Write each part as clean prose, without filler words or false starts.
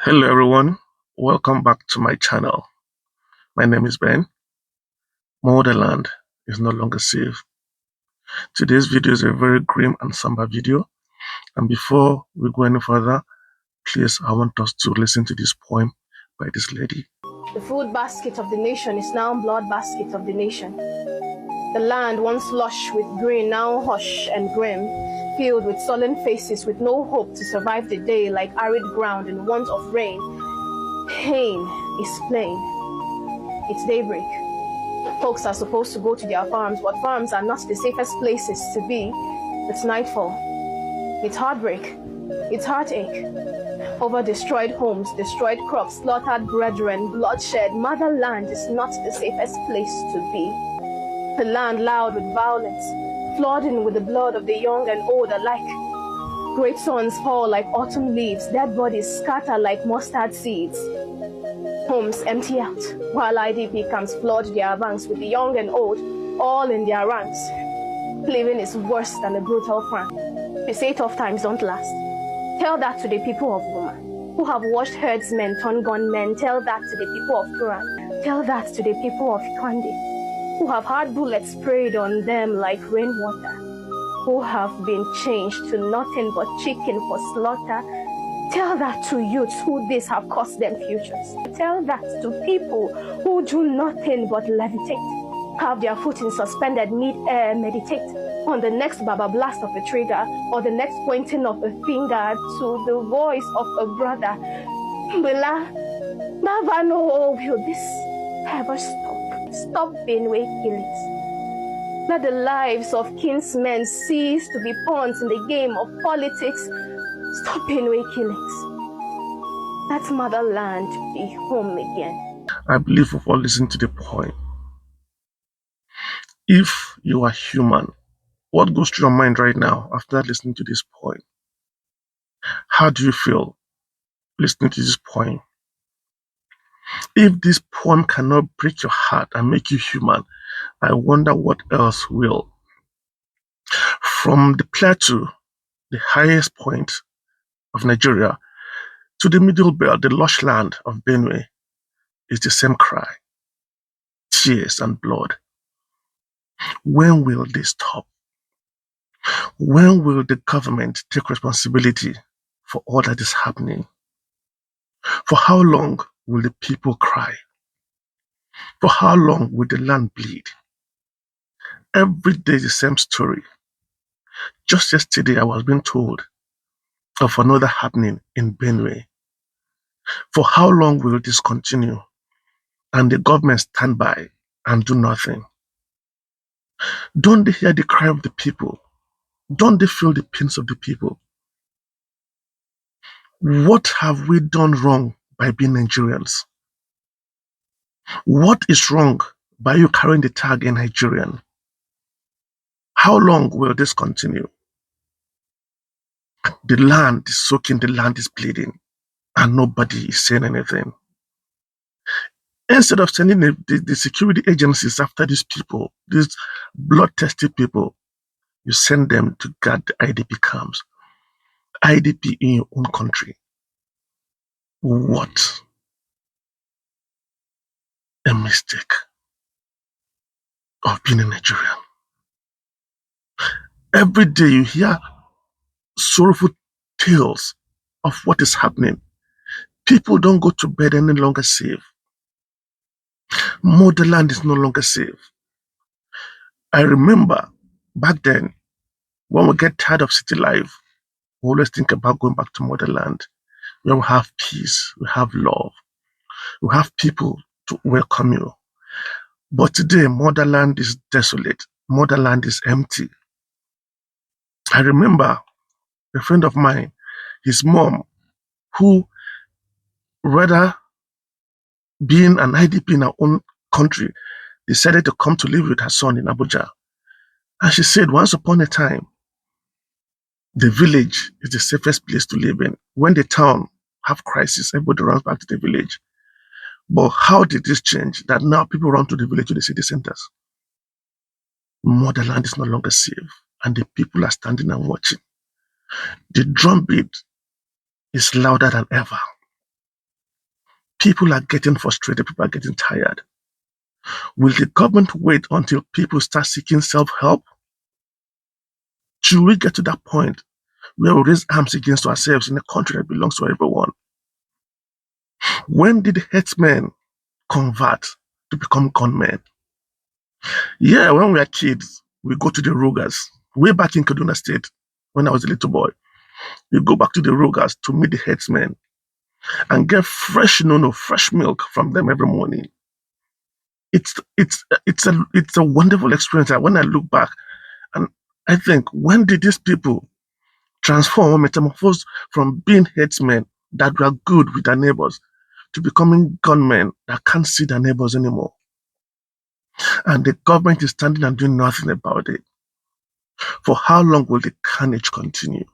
Hello everyone, welcome back to my channel. My name is Ben. Motherland is no longer safe. Today's video is a very grim and somber video, and before we go any further, please I want us to listen to this poem by this lady. The food basket of the nation is now blood basket of the nation. The land once lush with green, now hush and grim, filled with sullen faces with no hope to survive the day, like arid ground in want of rain. Pain is plain. It's daybreak. Folks are supposed to go to their farms, but farms are not the safest places to be. It's nightfall. It's heartbreak. It's heartache. Over destroyed homes, destroyed crops, slaughtered brethren, bloodshed. Motherland is not the safest place to be. The land loud with violence, flooding with the blood of the young and old alike. Great sons fall like autumn leaves, dead bodies scatter like mustard seeds. Homes empty out, while IDP camps flood their banks with the young and old, all in their ranks. Living is worse than a brutal crime. They say tough times don't last. Tell that to the people of Goma, who have watched herdsmen turn gunmen. Tell that to the people of Turan. Tell that to the people of Kwande, who have had bullets sprayed on them like rainwater, who have been changed to nothing but chicken for slaughter. Tell that to youths who this have cost them futures. Tell that to people who do nothing but levitate, have their foot in suspended mid-air, meditate on the next baba blast of a trigger or the next pointing of a finger to the voice of a brother. Bella, Baba, no, will this ever stop? Stop Benway killings. Let the lives of kinsmen cease to be pawns in the game of politics. Stop Benway killings. Let motherland be home again. I believe we've all listened to the poem. If you are human, what goes through your mind right now after listening to this poem? How do you feel listening to this poem? If this poem cannot break your heart and make you human, I wonder what else will. From the plateau, the highest point of Nigeria, to the middle belt, the lush land of Benue, is the same cry, tears and blood. When will they stop? When will the government take responsibility for all that is happening? For how long will the people cry? For how long will the land bleed? Every day is the same story. Just yesterday, I was being told of another happening in Benue. For how long will this continue and the government stand by and do nothing? Don't they hear the cry of the people? Don't they feel the pains of the people? What have we done wrong by being Nigerians? What is wrong by you carrying the tag in Nigerian? How long will this continue? The land is soaking, the land is bleeding, and nobody is saying anything. Instead of sending the security agencies after these people, these bloodthirsty people, you send them to guard the IDP camps. IDP in your own country. What a mistake of being a Nigerian. Every day you hear sorrowful tales of what is happening. People don't go to bed any longer safe. Motherland is no longer safe. I remember back then, when we get tired of city life, we always think about going back to motherland, where we have peace, we have love, we have people to welcome you. But today, motherland is desolate. Motherland is empty. I remember a friend of mine, his mom, who rather being an IDP in her own country, decided to come to live with her son in Abuja. And she said, once upon a time, the village is the safest place to live in. When the town have crisis, everybody runs back to the village. But how did this change? That now people run to the village, to the city centers. Motherland is no longer safe, and the people are standing and watching. The drumbeat is louder than ever. People are getting frustrated. People are getting tired. Will the government wait until people start seeking self-help? Should we get to that point where we raise arms against ourselves in a country that belongs to everyone? When did headsmen convert to become gunmen? Yeah, when we were kids, we go to the Rogers. Way back in Kaduna State, when I was a little boy, we go back to the Rogers to meet the headsmen and get fresh nono, fresh milk from them every morning. It's a wonderful experience. When I look back, and I think, when did these people transform or metamorphose from being headsmen that were good with their neighbors to becoming gunmen that can't see their neighbors anymore? And the government is standing and doing nothing about it. For how long will the carnage continue?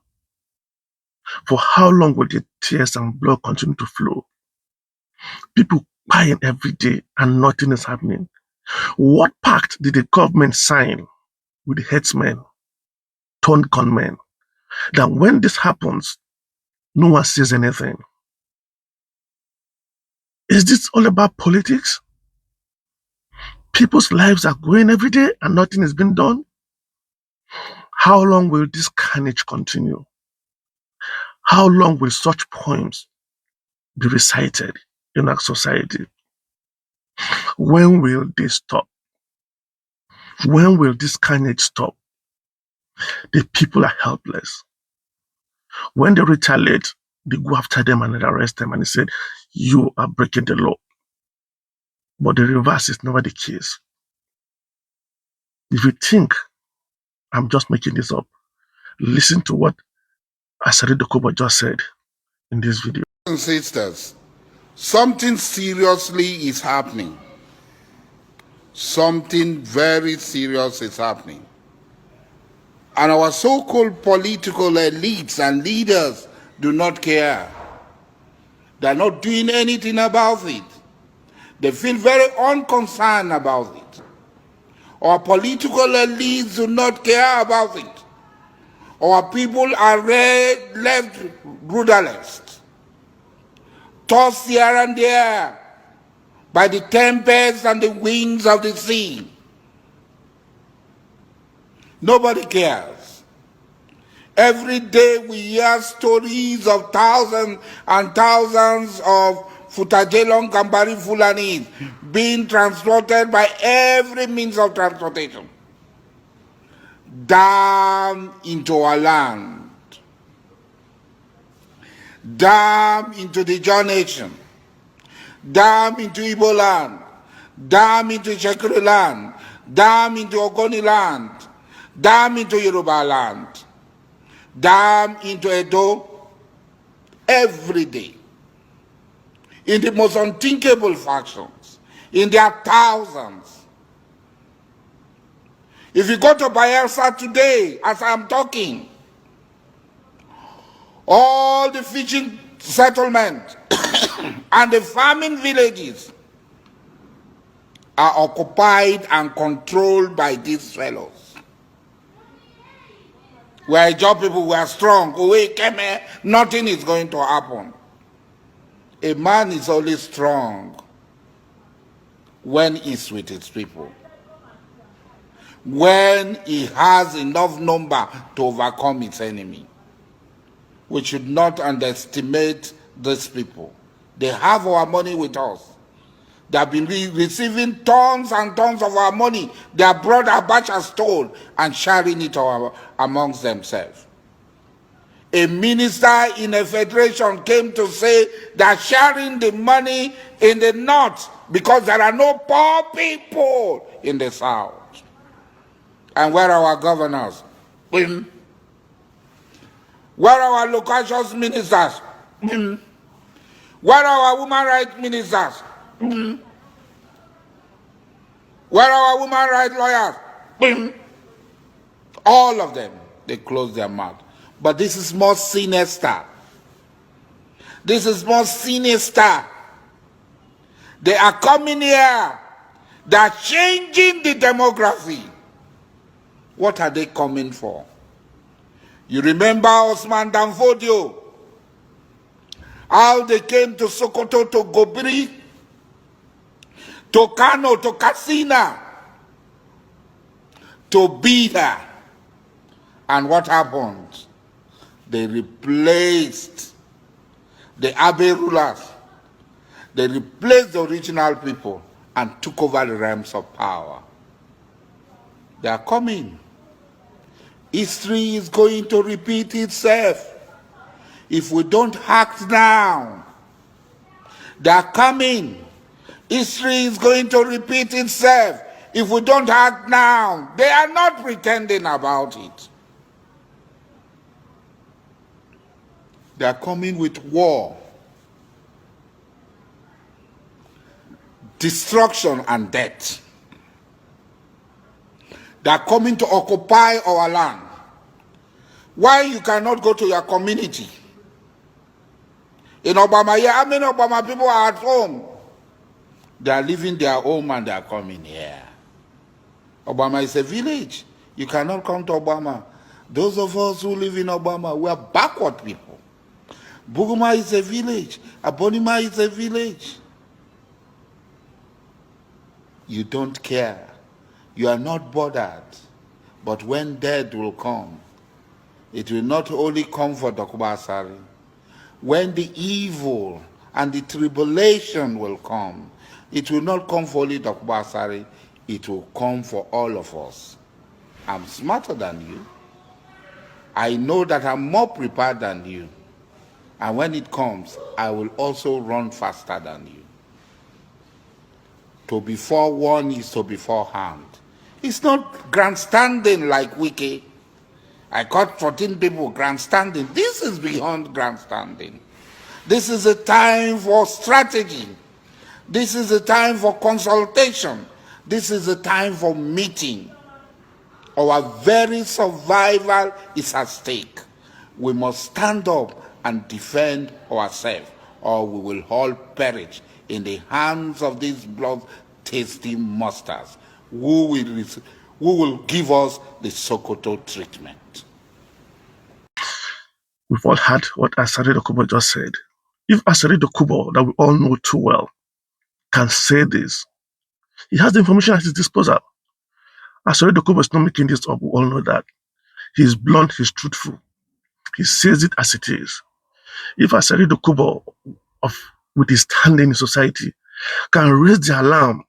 For how long will the tears and blood continue to flow? People crying every day and nothing is happening. What pact did the government sign with the headsmen turned gunmen that when this happens, no one says anything? Is this all about politics? People's lives are going every day and nothing is being done? How long will this carnage continue? How long will such poems be recited in our society? When will they stop? When will this carnage stop? The people are helpless. When they retaliate, they go after them and arrest them and they said, you are breaking the law. But the reverse is never the case. If you think I'm just making this up, listen to what Asare Dokubo just said in this video. Sisters, something seriously is happening. Something very serious is happening. And our so-called political elites and leaders do not care. They're not doing anything about it. They feel very unconcerned about it. Our political elites do not care about it. Our people are left rudderless, tossed here and there by the tempests and the winds of the sea. Nobody cares. Every day we hear stories of thousands and thousands of Futajelong Kambari Fulanis being transported by every means of transportation down into our land, down into the John Nation, down into Igbo land, down into Shekuru land, down into Ogoni land, down into Yoruba land, down into Edo, every day, in the most unthinkable factions, in their thousands. If you go to Bayelsa today, as I'm talking, all the fishing settlements and the farming villages are occupied and controlled by these fellows. We are job people, we are strong. Nothing is going to happen. A man is only strong when he's with his people, when he has enough number to overcome his enemy. We should not underestimate these people. They have our money with us. They have been receiving tons and tons of our money. They have brought Abacha stole and sharing it amongst themselves. A minister in a federation came to say they're sharing the money in the north because there are no poor people in the south. And where are our governors? Where are our local ministers? Where are our women rights ministers? Where are our women rights lawyers? All of them, they close their mouth. But this is more sinister. This is more sinister. They are coming here. They are changing the demography. What are they coming for? You remember Osman Danfodio how they came to Sokoto, to Gobiri, to Kano, to Katsina, to be there. And what happened? They replaced the Abe rulers. They replaced the original people and took over the realms of power. They are coming. History is going to repeat itself if we don't act now. They are coming. History is going to repeat itself if we don't act now. They are not pretending about it. They are coming with war, destruction, and death. They are coming to occupy our land. Why you cannot go to your community? In Obama, how many Obama people are at home? They are leaving their home and they are coming here. Obama is a village. You cannot come to Obama. Those of us who live in Obama, we are backward people. Buguma is a village. Abonima is a village. You don't care. You are not bothered. But when death will come, it will not only come for Dokubo Asare. When the evil and the tribulation will come, it will not come for only Dokubo Asare. It will come for all of us. I'm smarter than you. I know that I'm more prepared than you. And when it comes, I will also run faster than you. To be forewarned is to be forearmed. It's not grandstanding like Wiki. I caught 14 people grandstanding. This is beyond grandstanding. This is a time for strategy. This is a time for consultation. This is a time for meeting. Our very survival is at stake. We must stand up and defend ourselves, or we will all perish in the hands of these blood-tasty monsters who will give us the Sokoto treatment. We've all heard what Asare Dokubo just said. If Asare Dokubo, that we all know too well, can say this, he has the information at his disposal. Asare Dokubo is not making this up. We all know that. He's blunt, he's truthful. He says it as it is. If Asare Dokubo, with his standing in society, can raise the alarm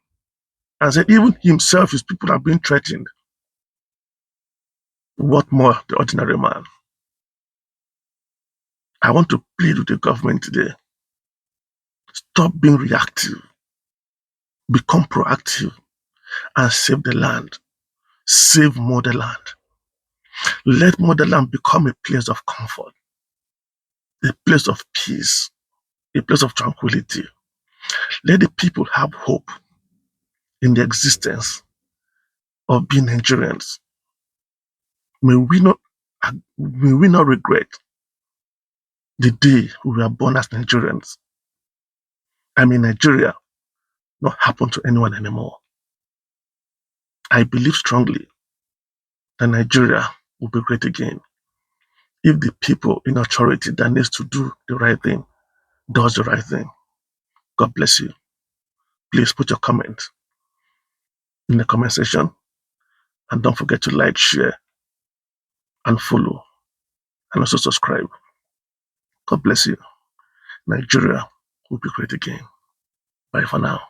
and say even himself, his people are being threatened, what more the ordinary man? I want to plead with the government today. Stop being reactive. Become proactive and save the land. Save motherland. Let motherland become a place of comfort, a place of peace, a place of tranquility. Let the people have hope in the existence of being Nigerians. May we not regret the day we were born as Nigerians. I mean, Nigeria not happen to anyone anymore. I believe strongly that Nigeria will be great again if the people in authority that needs to do the right thing does the right thing. God bless you. Please put your comment in the comment section and don't forget to like, share, and follow, and also subscribe. God bless you. Nigeria will be great again. Bye for now.